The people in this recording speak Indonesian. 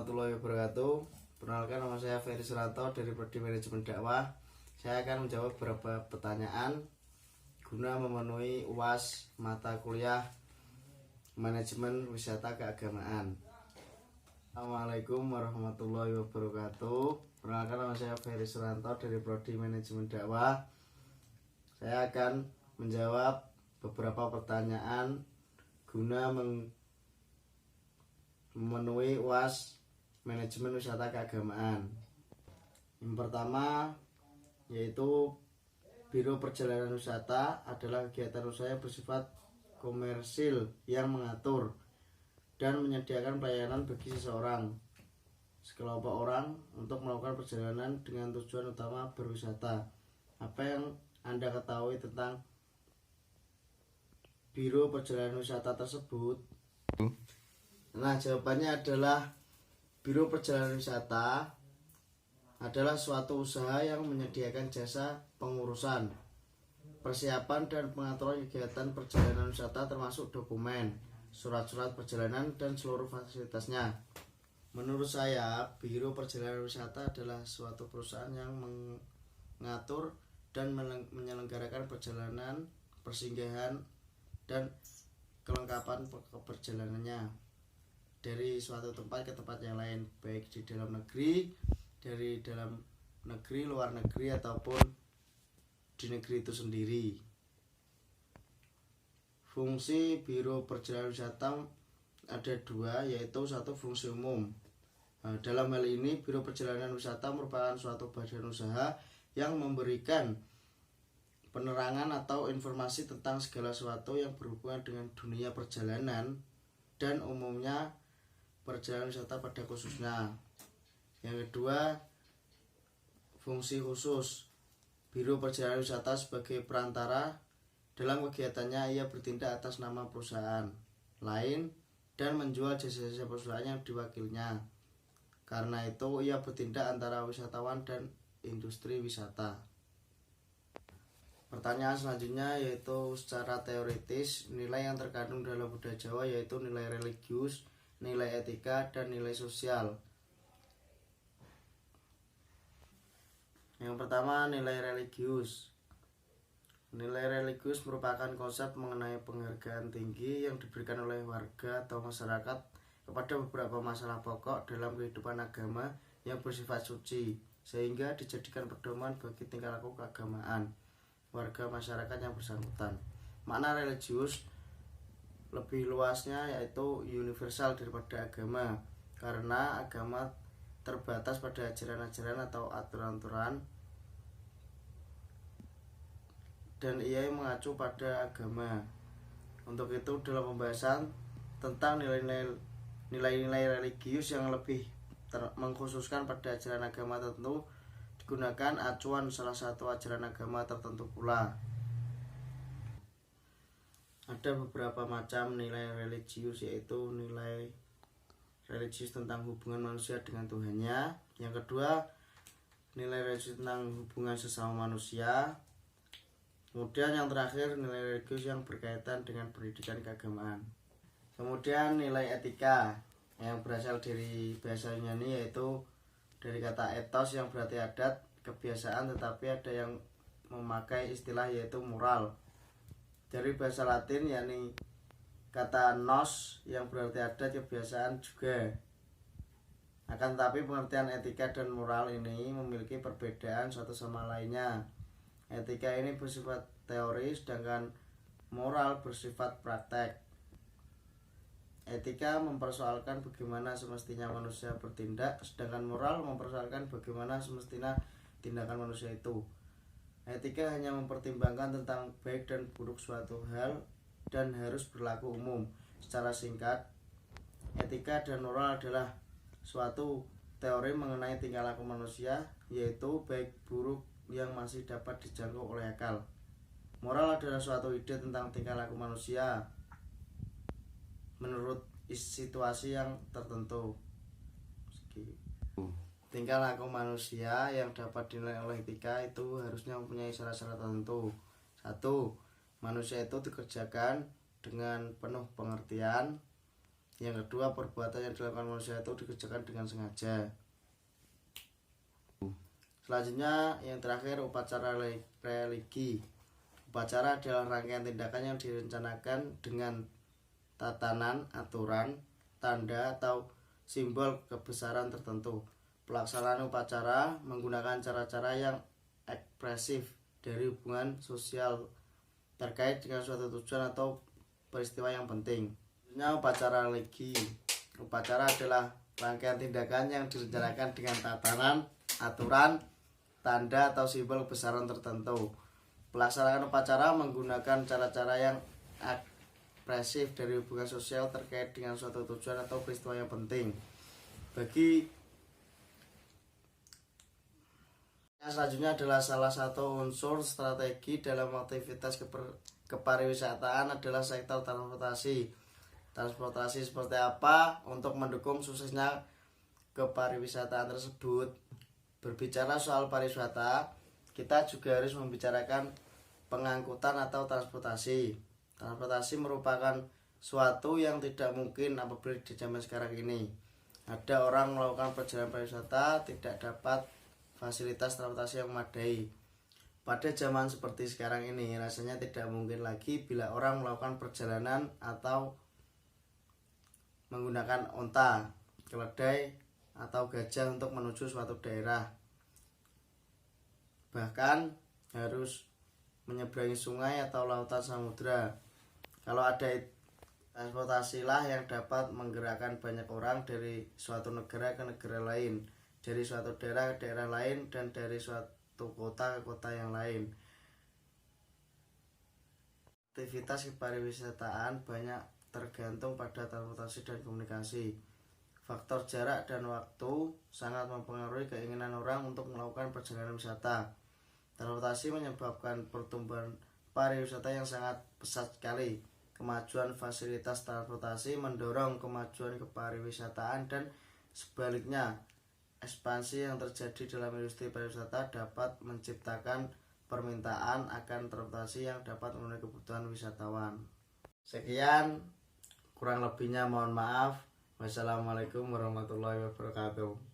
warahmatullahi wabarakatuh. Perkenalkan, nama saya Ferry Suranto dari Prodi Manajemen Dakwah. Saya akan menjawab beberapa pertanyaan guna memenuhi UAS mata kuliah Manajemen Wisata Keagamaan. Assalamualaikum warahmatullahi wabarakatuh. Perkenalkan, nama saya Ferry Suranto dari Prodi Manajemen Dakwah. Saya akan menjawab beberapa pertanyaan guna memenuhi UAS Manajemen Wisata Keagamaan. Yang pertama yaitu Biro Perjalanan Wisata adalah kegiatan usaha yang bersifat komersil yang mengatur dan menyediakan pelayanan bagi sekelompok orang untuk melakukan perjalanan dengan tujuan utama berwisata. Apa yang Anda ketahui tentang Biro Perjalanan Wisata tersebut? Nah, jawabannya adalah Biro Perjalanan Wisata adalah suatu usaha yang menyediakan jasa pengurusan, persiapan dan pengaturan kegiatan perjalanan wisata termasuk dokumen, surat-surat perjalanan dan seluruh fasilitasnya. Menurut saya, Biro Perjalanan Wisata adalah suatu perusahaan yang mengatur dan menyelenggarakan perjalanan, persinggahan dan kelengkapan perjalanannya dari suatu tempat ke tempat yang lain, baik di dalam negeri, dari dalam negeri, luar negeri, ataupun di negeri itu sendiri. Fungsi Biro Perjalanan Wisata ada dua, yaitu satu fungsi umum. Dalam hal ini, Biro Perjalanan Wisata merupakan suatu badan usaha yang memberikan penerangan atau informasi tentang segala sesuatu yang berhubungan dengan dunia perjalanan dan umumnya perjalanan wisata pada khususnya. Yang kedua, fungsi khusus. Biro Perjalanan Wisata sebagai perantara dalam kegiatannya, ia bertindak atas nama perusahaan lain dan menjual jasa-jasa perusahaan yang diwakilnya. Karena itu, ia bertindak antara wisatawan dan industri wisata. Pertanyaan selanjutnya yaitu secara teoritis, nilai yang terkandung dalam budaya Jawa yaitu nilai religius, nilai etika, dan nilai sosial. Yang pertama, nilai religius. Nilai religius merupakan konsep mengenai penghargaan tinggi yang diberikan oleh warga atau masyarakat kepada beberapa masalah pokok dalam kehidupan agama yang bersifat suci, sehingga dijadikan pedoman bagi tingkah laku keagamaan warga masyarakat yang bersangkutan. Makna religius lebih luasnya yaitu universal daripada agama, karena agama terbatas pada ajaran-ajaran atau aturan-aturan dan ia mengacu pada agama. Untuk itu, dalam pembahasan tentang nilai-nilai religius yang lebih mengkhususkan pada ajaran agama tertentu, digunakan acuan salah satu ajaran agama tertentu pula. Ada beberapa macam nilai religius, yaitu nilai religius tentang hubungan manusia dengan Tuhannya. Yang kedua, nilai religius tentang hubungan sesama manusia. Kemudian yang terakhir, nilai religius yang berkaitan dengan pendidikan keagamaan. Kemudian nilai etika yang berasal dari bahasa Yunani, yaitu dari kata ethos yang berarti adat, kebiasaan, tetapi ada yang memakai istilah yaitu moral. Dari bahasa Latin yakni kata nos yang berarti adat, kebiasaan juga. Akan tetapi pengertian etika dan moral ini memiliki perbedaan satu sama lainnya. Etika ini bersifat teori, sedangkan moral bersifat praktek. Etika mempersoalkan bagaimana semestinya manusia bertindak, sedangkan moral mempersoalkan bagaimana semestinya tindakan manusia itu. Etika hanya mempertimbangkan tentang baik dan buruk suatu hal dan harus berlaku umum. Secara singkat, etika dan moral adalah suatu teori mengenai tingkah laku manusia, yaitu baik buruk yang masih dapat dijangkau oleh akal. Moral adalah suatu ide tentang tingkah laku manusia menurut situasi yang tertentu. Tingkah laku manusia yang dapat dinilai oleh etika itu harusnya mempunyai syarat-syarat tertentu. 1. Manusia itu dikerjakan dengan penuh pengertian. Yang kedua, perbuatan yang dilakukan manusia itu dikerjakan dengan sengaja. Selanjutnya yang terakhir, upacara religi. Upacara adalah rangkaian tindakan yang direncanakan dengan tatanan, aturan, tanda atau simbol kebesaran tertentu. Pelaksanaan upacara menggunakan cara-cara yang ekspresif dari hubungan sosial terkait dengan suatu tujuan atau peristiwa yang penting. Upacara religi. Upacara adalah rangkaian tindakan yang direncanakan dengan tatanan, aturan, tanda atau simbol kebesaran tertentu. Pelaksanaan upacara menggunakan cara-cara yang ekspresif dari hubungan sosial terkait dengan suatu tujuan atau peristiwa yang penting. Selanjutnya adalah salah satu unsur strategi dalam aktivitas kepariwisataan adalah sektor transportasi. Transportasi seperti apa untuk mendukung suksesnya kepariwisataan tersebut? Berbicara soal pariwisata, kita juga harus membicarakan pengangkutan atau transportasi. Transportasi merupakan suatu yang tidak mungkin apabila di zaman sekarang ini. Ada orang melakukan perjalanan pariwisata tidak dapat fasilitas transportasi yang memadai. Pada zaman seperti sekarang ini, rasanya tidak mungkin lagi bila orang melakukan perjalanan atau menggunakan onta, keledai, atau gajah untuk menuju suatu daerah. Bahkan harus menyeberangi sungai atau lautan samudra. Kalau ada transportasilah yang dapat menggerakkan banyak orang dari suatu negara ke negara lain, dari suatu daerah ke daerah lain, dan dari suatu kota ke kota yang lain. Aktivitas kepariwisataan banyak tergantung pada transportasi dan komunikasi. Faktor jarak dan waktu sangat mempengaruhi keinginan orang untuk melakukan perjalanan wisata. Transportasi menyebabkan pertumbuhan pariwisata yang sangat pesat sekali. Kemajuan fasilitas transportasi mendorong kemajuan kepariwisataan dan sebaliknya, ekspansi yang terjadi dalam industri pariwisata dapat menciptakan permintaan akan transportasi yang dapat memenuhi kebutuhan wisatawan. Sekian, kurang lebihnya mohon maaf. Wassalamualaikum warahmatullahi wabarakatuh.